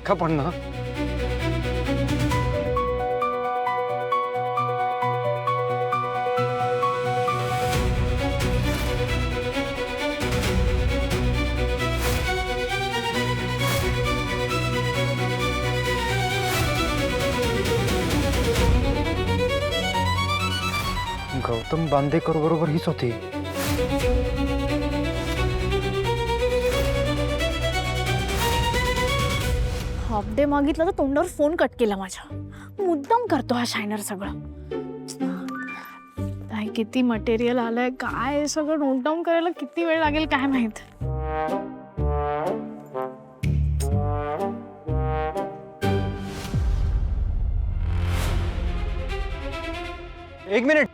ऐका पण ना, गौतम बांदेकर बरोबर हीच होती. हाफ डे मागितलं तर तोंडावर फोन कट केला माझ्या. मुद्दाम करतो हा शायनर सगळं. काय किती मटेरियल आलंय, काय सगळं नोट डाऊन करायला किती वेळ लागेल काय माहित. एक मिनिट.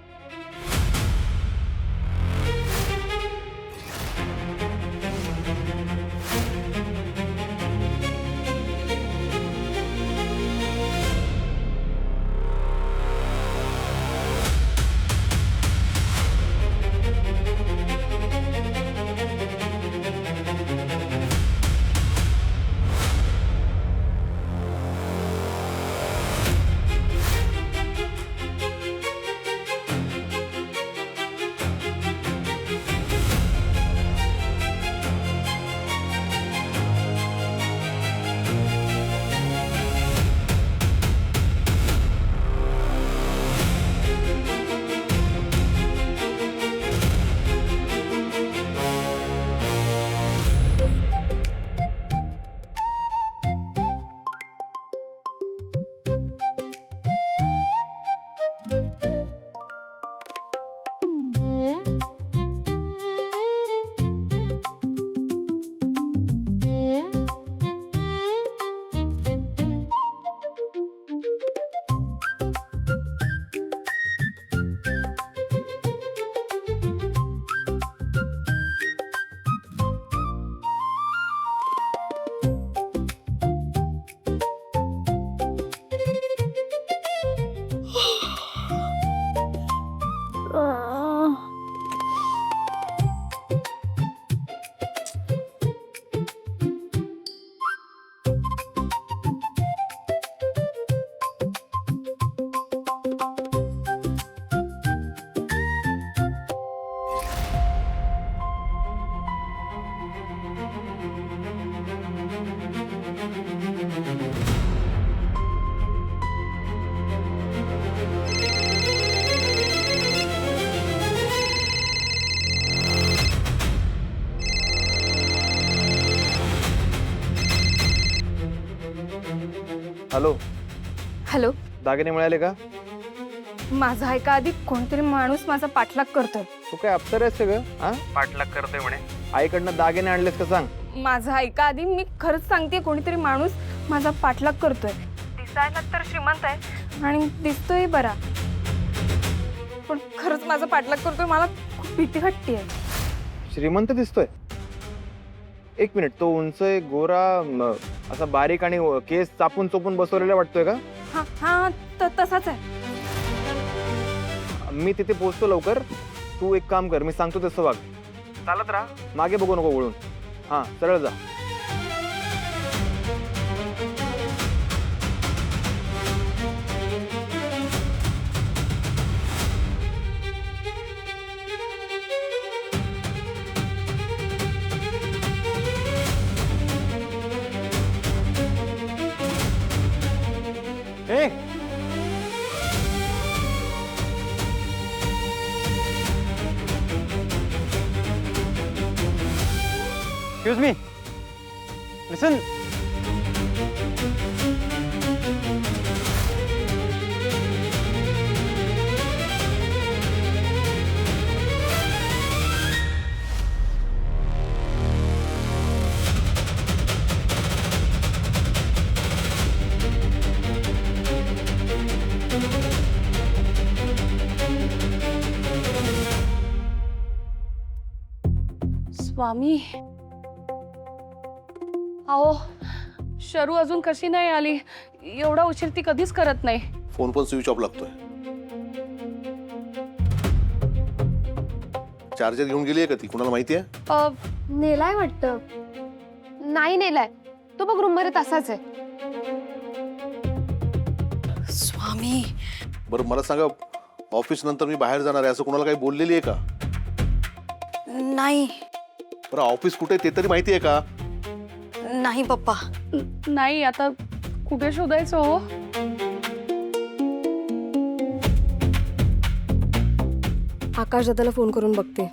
हॅलो, हॅलो, दागिने मिळाले का? माझा ऐका आधी कोणतरी माणूस माझा पाठलाग करतोय. तू काय अप्सर आहेस का ग? हा, पाठलाग करतोय म्हणे. आईकडनं दागिने आणलेस का सांग. माझा ऐका आधी, मी खरंच सांगते, कोणीतरी माणूस माझा पाठलाग करतोय. दिसायला तर श्रीमंत आहे आणि दिसतोय बरा, पण खरंच माझा पाठलाग करतोय. मला खूप भीती वाटतेय. श्रीमंत दिसतोय? एक मिनिट, तो उंच आहे, गोरा, असा बारीक आणि केस चापून चोपून बसवलेला वाटतोय का? हा हा, तसाच आहे. मी तिथे पोहोचतो लवकर. तू एक काम कर, मी सांगतो तसं वाग. चालत राहा, मागे बघू नको वळून. हा, सरळ जा. ए, excuse me, listen. स्वामी, अहो शरू अजून कशी नाही आली. एवढा उशीर ती कधीच करत नाही. फोन पण स्विच ऑफ लागतोय. चार्जर घेऊन गेली का ती? कुणाला माहिती आहे? नेलाय वाटतं. नाही नेलाय, तो बघ रूम मध्ये तसाच आहे. बरं मला सांगा, ऑफिस नंतर मी बाहेर जाणार आहे असं कोणाला काही बोललेली आहे का? नाही बरं ऑफिस कुठे आहे ते तरी माहिती आहे का? नाही पप्पा. नाही, आता कुठे शोधायचं हो? आकाश दादाला फोन करून बघते.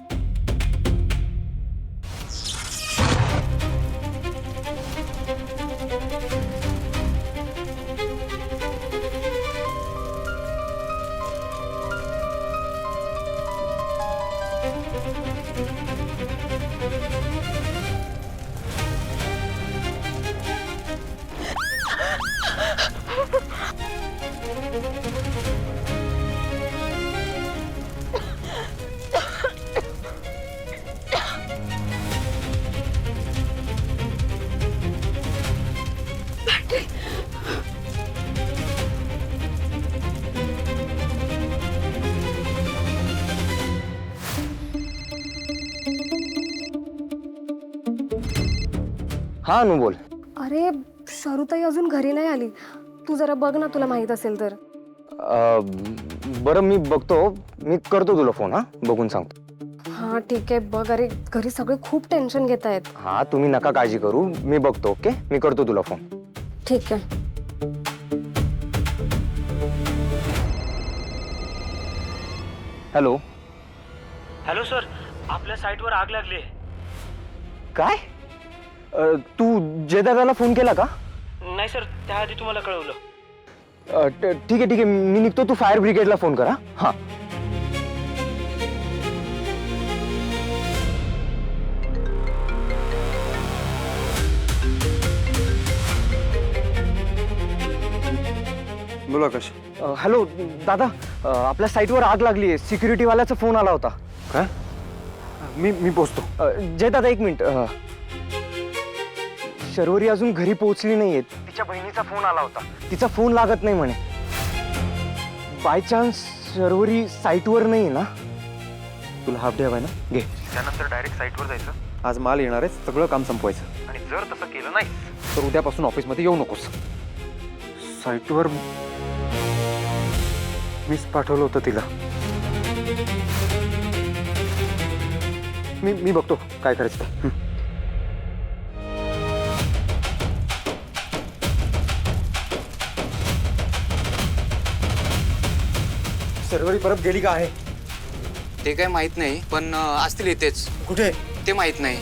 हा अनु बोल. अरे सरुताई अजून घरी नाही आली. तू जरा बघ ना, तुला माहित असेल तर. बरं मी बघतो, मी करतो तुला फोन. हा बघून सांगतो. हा ठीक आहे, बघ. अरे घरी सगळे खूप टेन्शन घेत आहेत. हा तुम्ही नका काळजी करू, मी बघतो. ओके, मी करतो तुला फोन. ठीक आहे. हॅलो. हॅलो सर, आपल्या साईटवर आग लागली आहे. काय? तू जयदादाला फोन केला का? नाही सर, त्याआधी तुम्हाला कळवलं. ठीक आहे, मी निघतो. तू फायर ब्रिगेडला फोन करा. हा. बोला आकाश. हॅलो दादा, आपल्या साईटवर आग लागली आहे. सिक्युरिटीवाल्याचा फोन आला होता. काय? मी पोचतो. जयदादा एक मिनिट. शर्वरी अजून घरी पोहोचली नाहीये. तिच्या बहिणीचा फोन आला होता. तिचा फोन लागत नाही म्हणे. बाय चान्स शर्वरी साईटवर नाही ना? तुला हाफ डे हवाय ना? घे. त्यानंतर डायरेक्ट साईटवर जायचं. आज माल येणार आहे, सगळं काम संपवायचं. आणि जर तसं केलं नाही तर उद्यापासून ऑफिसमध्ये येऊ नकोस. साईटवर मीच पाठवलं होतं तिला. मी बघतो काय करायचं ते. शर्वरी परत गेली का आहे? ते काय माहित नाही, पण असतील इथेच. कुठे? ते माहित नाही.